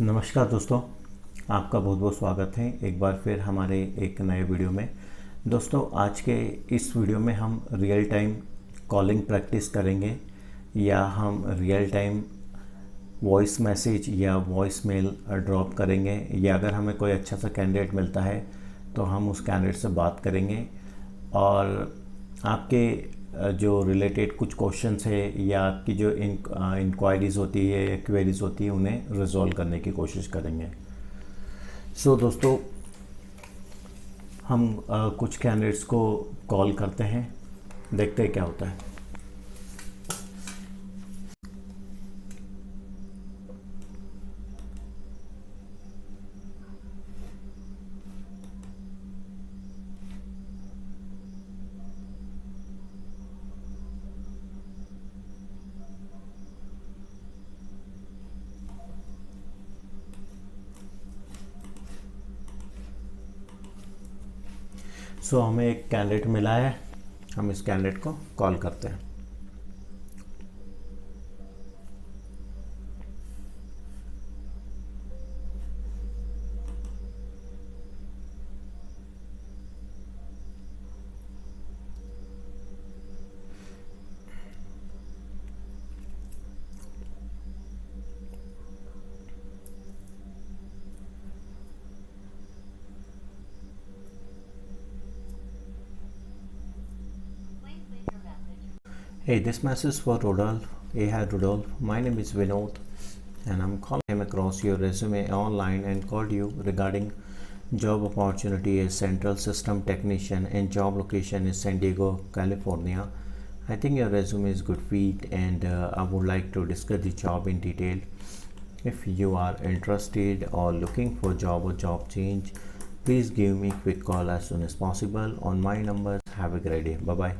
नमस्कार दोस्तों, आपका बहुत बहुत स्वागत है एक बार फिर हमारे एक नए वीडियो में। दोस्तों, आज के इस वीडियो में हम रियल टाइम कॉलिंग प्रैक्टिस करेंगे या हम रियल टाइम वॉइस मैसेज या वॉइस मेल ड्रॉप करेंगे, या अगर हमें कोई अच्छा सा कैंडिडेट मिलता है तो हम उस कैंडिडेट से बात करेंगे और आपके जो रिलेटेड कुछ क्वेश्चंस है या आपकी जो इंक्वायरीज़ होती है या क्वेरीज होती है उन्हें रिजॉल्व करने की कोशिश करेंगे। दोस्तों, हम कुछ कैंडिडेट्स को कॉल करते हैं, देखते हैं क्या होता है। हमें एक कैंडिडेट मिला है, हम इस कैंडिडेट को कॉल करते हैं। Hey, this message for Rodolph. Hey, hi Rodolph. My name is Vinod, and I'm calling across your resume online and called you regarding job opportunity as Central System Technician and job location is San Diego, California. I think your resume is good fit, and I would like to discuss the job in detail. If you are interested or looking for job or job change, please give me a quick call as soon as possible on my numbers. Have a great day. Bye bye.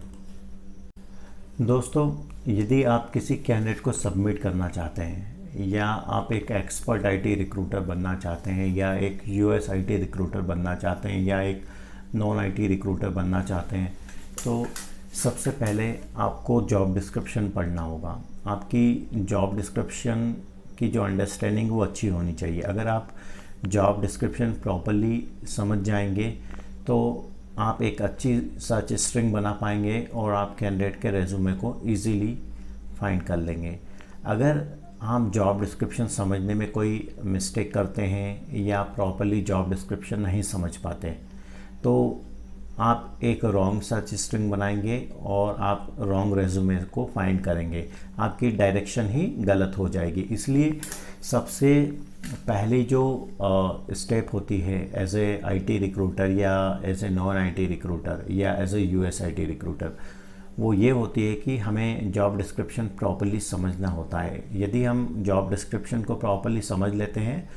दोस्तों, यदि आप किसी candidate को submit करना चाहते हैं या आप एक एक्सपर्ट आईटी रिक्रूटर बनना चाहते हैं या एक यूएस आईटी रिक्रूटर बनना चाहते हैं या एक नॉन आईटी रिक्रूटर बनना चाहते हैं, तो सबसे पहले आपको जॉब डिस्क्रिप्शन पढ़ना होगा। आपकी जॉब डिस्क्रिप्शन की जो अंडरस्टैंडिंग वो अच्छी होनी चाहिए। अगर आप जॉब डिस्क्रिप्शन प्रॉपर्ली समझ जाएंगे तो आप एक अच्छी सर्च स्ट्रिंग बना पाएंगे और आप कैंडिडेट के रेज्यूमे को इजीली फाइंड कर लेंगे। अगर हम जॉब डिस्क्रिप्शन समझने में कोई मिस्टेक करते हैं या प्रॉपर्ली जॉब डिस्क्रिप्शन नहीं समझ पाते तो आप एक रॉन्ग सर्च स्ट्रिंग बनाएंगे और आप रॉन्ग रेज्यूमे को फाइंड करेंगे, आपकी डायरेक्शन ही गलत हो जाएगी। इसलिए सबसे पहली जो स्टेप होती है एज ए आईटी रिक्रूटर या as a non IT recruiter या as a US IT recruiter, वो ये होती है कि हमें जॉब डिस्क्रिप्शन प्रॉपर्ली समझना होता है। यदि हम जॉब डिस्क्रिप्शन को प्रॉपर्ली समझ लेते हैं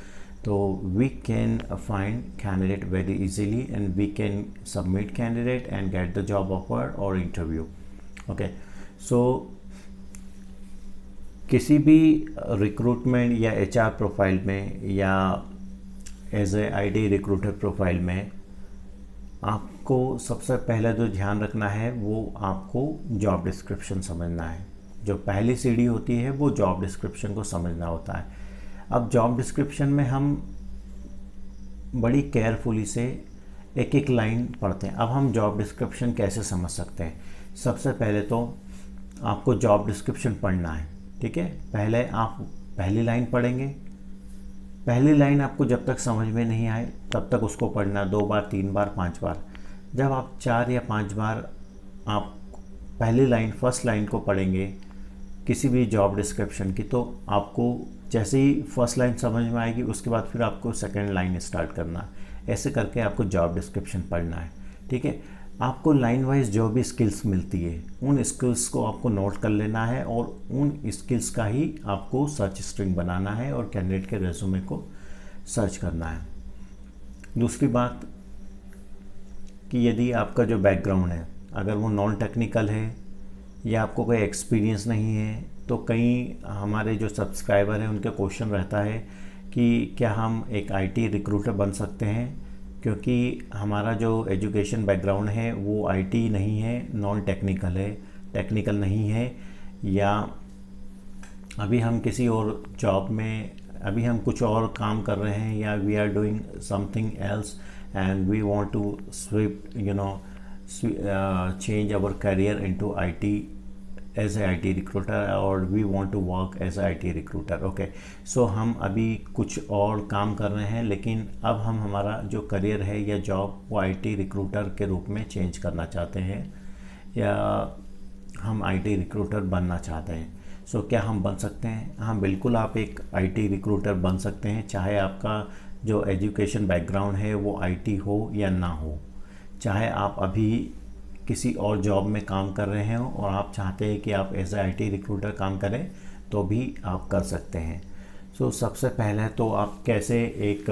तो we can find candidate very easily and we can submit candidate and get the job offer और इंटरव्यू। ओके, किसी भी रिक्रूटमेंट या एचआर प्रोफाइल में या as a IT recruiter profile में आपको सबसे पहले जो ध्यान रखना है वो आपको जॉब डिस्क्रिप्शन समझना है। जो पहली सीढ़ी होती है वो जॉब डिस्क्रिप्शन को समझना होता है। अब जॉब डिस्क्रिप्शन में हम बड़ी केयरफुली से एक एक लाइन पढ़ते हैं। अब हम जॉब डिस्क्रिप्शन कैसे समझ सकते हैं? सबसे पहले तो आपको जॉब डिस्क्रिप्शन पढ़ना है, ठीक है। पहले आप पहली लाइन पढ़ेंगे। पहली लाइन आपको जब तक समझ में नहीं आए तब तक उसको पढ़ना 2 बार 3 बार 5 बार। जब आप 4 या 5 बार आप पहली लाइन फर्स्ट लाइन को पढ़ेंगे किसी भी जॉब डिस्क्रिप्शन की, तो आपको जैसे ही फर्स्ट लाइन समझ में आएगी उसके बाद फिर आपको सेकेंड लाइन स्टार्ट करना है। ऐसे करके आपको जॉब डिस्क्रिप्शन पढ़ना है, ठीक है। आपको लाइन वाइज जो भी स्किल्स मिलती है उन स्किल्स को आपको नोट कर लेना है और उन स्किल्स का ही आपको सर्च स्ट्रिंग बनाना है और कैंडिडेट के रेज्यूमे को सर्च करना है। दूसरी बात कि यदि आपका जो बैकग्राउंड है अगर वो नॉन टेक्निकल है या आपको कोई एक्सपीरियंस नहीं है, तो कई हमारे जो सब्सक्राइबर हैं उनका क्वेश्चन रहता है कि क्या हम एक आईटी रिक्रूटर बन सकते हैं, क्योंकि हमारा जो एजुकेशन बैकग्राउंड है वो आईटी नहीं है, नॉन टेक्निकल है, टेक्निकल नहीं है, या अभी हम किसी और जॉब में अभी हम कुछ और काम कर रहे हैं या we are doing something else and we want to switch change our career into IT as a IT recruiter or we want to work as a IT recruiter. okay, so हम अभी कुछ और काम कर रहे हैं, लेकिन अब हम हमारा जो करियर है या जॉब वो IT रिक्रूटर के रूप में चेंज करना चाहते हैं या हम IT रिक्रूटर बनना चाहते हैं। सो क्या हम बन सकते हैं? हाँ बिल्कुल, आप एक IT रिक्रूटर बन सकते हैं, चाहे आपका जो एजुकेशन बैकग्राउंड है वो IT हो या ना हो, चाहे आप अभी किसी और जॉब में काम कर रहे हो और आप चाहते हैं कि आप एज ए IT रिक्रूटर काम करें तो भी आप कर सकते हैं। सो सबसे पहले तो आप कैसे एक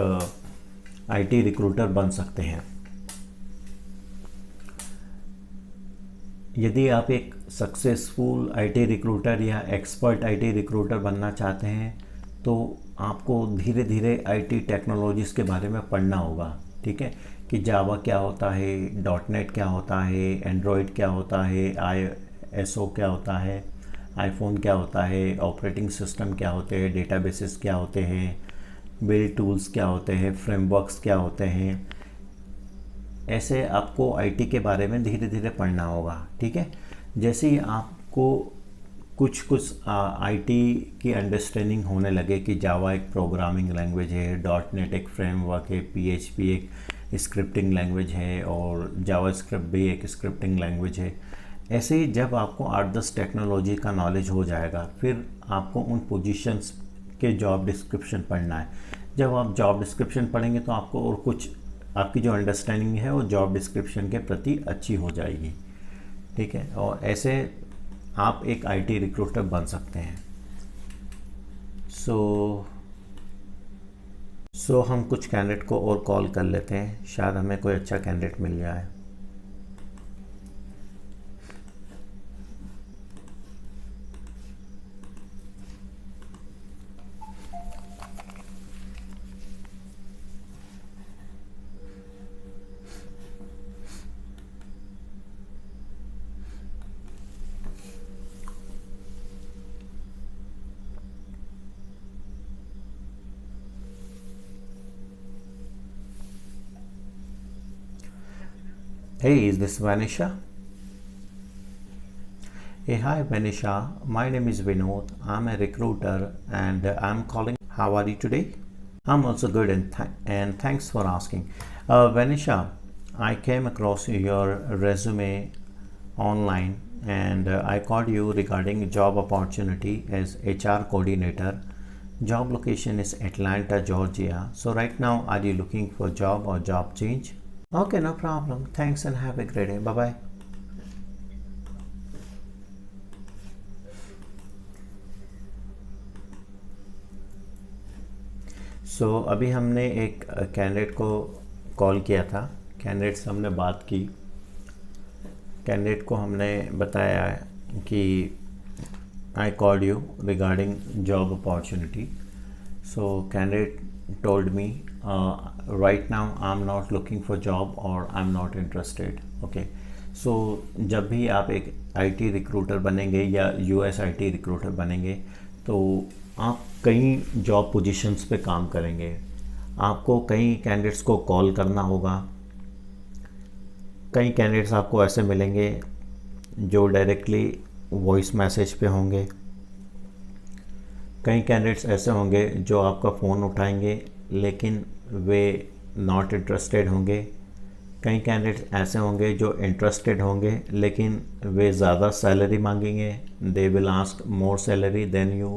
IT रिक्रूटर बन सकते हैं। यदि आप एक सक्सेसफुल IT रिक्रूटर या एक्सपर्ट IT रिक्रूटर बनना चाहते हैं तो आपको धीरे धीरे IT टेक्नोलॉजीज़ के बारे में पढ़ना होगा, ठीक है, कि जावा क्या होता है, .NET क्या होता है, एंड्रॉयड क्या होता है, ISO क्या होता है, आईफोन क्या होता है, ऑपरेटिंग सिस्टम क्या होते हैं, डेटाबेसेस क्या होते हैं, बिल्ड टूल्स क्या होते हैं, फ्रेमवर्क्स क्या होते हैं। ऐसे आपको आईटी के बारे में धीरे धीरे पढ़ना होगा, ठीक है। जैसे ही आपको कुछ आईटी की अंडरस्टैंडिंग होने लगे कि जावा एक प्रोग्रामिंग लैंग्वेज है, .NET एक फ्रेमवर्क है, PHP एक स्क्रिप्टिंग लैंग्वेज है और जावास्क्रिप्ट भी एक स्क्रिप्टिंग लैंग्वेज है, ऐसे ही जब आपको 8-10 टेक्नोलॉजी का नॉलेज हो जाएगा फिर आपको उन पोजीशंस के जॉब डिस्क्रिप्शन पढ़ना है। जब आप जॉब डिस्क्रिप्शन पढ़ेंगे तो आपको और कुछ आपकी जो अंडरस्टैंडिंग है वो जॉब डिस्क्रिप्शन के प्रति अच्छी हो जाएगी, ठीक है। और ऐसे आप एक आईटी रिक्रूटर बन सकते हैं। सो हम कुछ कैंडिडेट को और कॉल कर लेते हैं, शायद हमें कोई अच्छा कैंडिडेट मिल जाए। Hey, is this Vanisha? Hey, hi Vanisha. My name is Vinod. I'm a recruiter and I'm calling. How are you today? I'm also good and thanks for asking. Vanisha, I came across your resume online and I called you regarding job opportunity as HR coordinator. Job location is Atlanta, Georgia. So right now, are you looking for job or job change? Okay, no problem. Thanks and have a great day. Bye bye. अभी हमने एक candidate को call किया था, candidate से हमने बात की, कैंडिडेट को हमने बताया कि I called you regarding job opportunity. So candidate told me right now I'm not looking for job or I'm not interested. okay, so जब भी आप एक IT रिक्रूटर बनेंगे या US IT रिक्रूटर बनेंगे तो आप कई जॉब पोजीशंस पे काम करेंगे, आपको कई कैंडिडेट्स को कॉल करना होगा। कई कैंडिडेट्स आपको ऐसे मिलेंगे जो डायरेक्टली वॉइस मैसेज पे होंगे, कई कैंडिडेट्स ऐसे होंगे जो आपका फ़ोन उठाएंगे लेकिन वे नॉट इंटरेस्टेड होंगे, कई कैंडिडेट्स ऐसे होंगे जो इंटरेस्टेड होंगे लेकिन वे ज़्यादा सैलरी मांगेंगे, they will ask more salary than you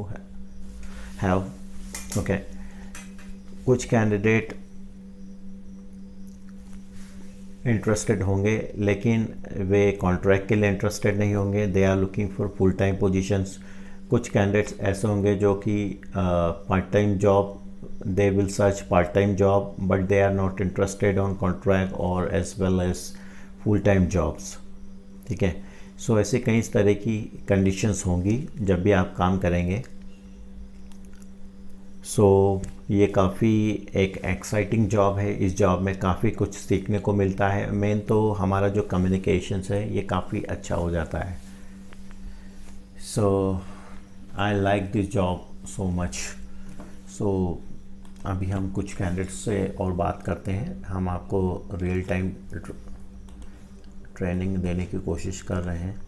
have. Okay, कुछ कैंडिडेट इंटरेस्टेड होंगे लेकिन वे कॉन्ट्रैक्ट के लिए इंटरेस्टेड नहीं होंगे, they are looking for full time positions. कुछ कैंडिडेट्स ऐसे होंगे जो कि part time job, they will search part time job but they are not interested on contract और as well as full time jobs, ठीक है। सो ऐसे कई तरह की कंडीशंस होंगी जब भी आप काम करेंगे। ये काफ़ी एक एक्साइटिंग जॉब है, इस जॉब में काफ़ी कुछ सीखने को मिलता है। मेन तो हमारा जो कम्युनिकेशंस है ये काफ़ी अच्छा हो जाता है। I like this job so much. सो अभी हम कुछ कैंडिडेट्स से और बात करते हैं। हम आपको रियल टाइम ट्रेनिंग देने की कोशिश कर रहे हैं।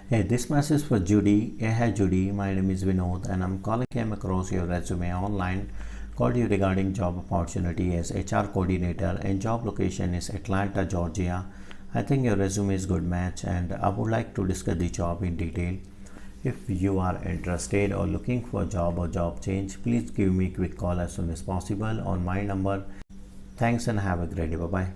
Hey, this message for Judy. Hey, hi Judy. My name is Vinod, and I'm calling. Came across your resume online. Called you regarding job opportunity as HR coordinator, and job location is Atlanta, Georgia. I think your resume is good match, and I would like to discuss the job in detail. If you are interested or looking for a job or job change, please give me a quick call as soon as possible on my number. Thanks and have a great day. Bye bye.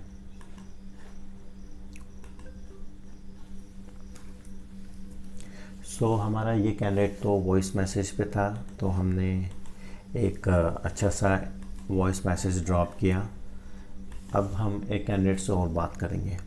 सो हमारा ये candidate तो voice message पे था, तो हमने एक अच्छा सा वॉइस मैसेज ड्रॉप किया। अब हम एक कैंडिडेट से और बात करेंगे।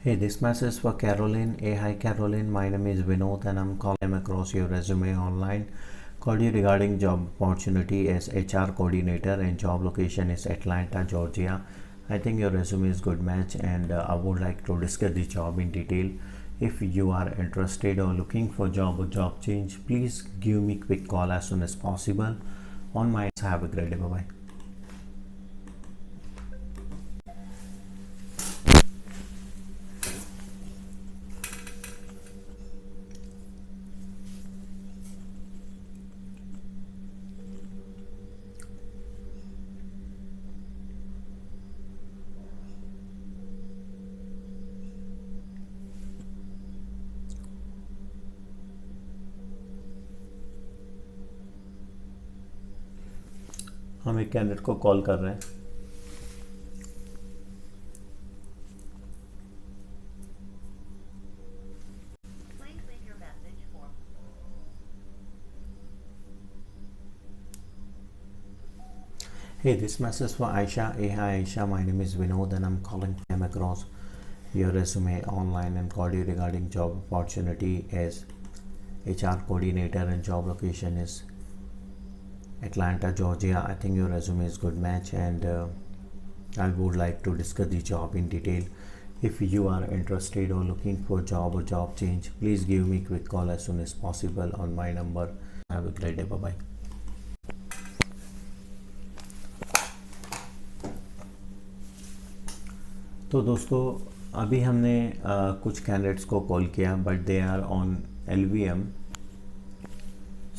Hey, this message for Caroline. Hey, hi Caroline. My name is Vinod, and I'm calling across your resume online. Called you regarding job opportunity as HR coordinator, and job location is Atlanta, Georgia. I think your resume is good match, and I would like to discuss the job in detail. If you are interested or looking for job or job change, please give me quick call as soon as possible on my. Have a great day. Bye bye. हम एक candidate को call कर रहे हैं। Hey, this message for Aisha. Hey, hi Aisha. My name is Vinod, and I'm calling came across your resume online and called you regarding job opportunity as HR coordinator, and job location is Atlanta, Georgia. I think your resume is good match, and I would like to discuss the job in detail. If you are interested or looking for job or job change, please give me a quick call as soon as possible on my number. Have a great day. Bye bye. तो दोस्तों, अभी हमने कुछ candidates को call किया, but they are on LVM।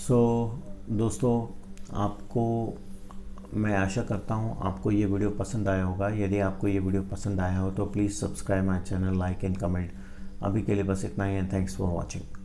So दोस्तों, आपको मैं आशा करता हूँ आपको ये वीडियो पसंद आया होगा। यदि आपको ये वीडियो पसंद आया हो तो please subscribe my channel, like and comment. अभी के लिए बस इतना ही है। Thanks for watching.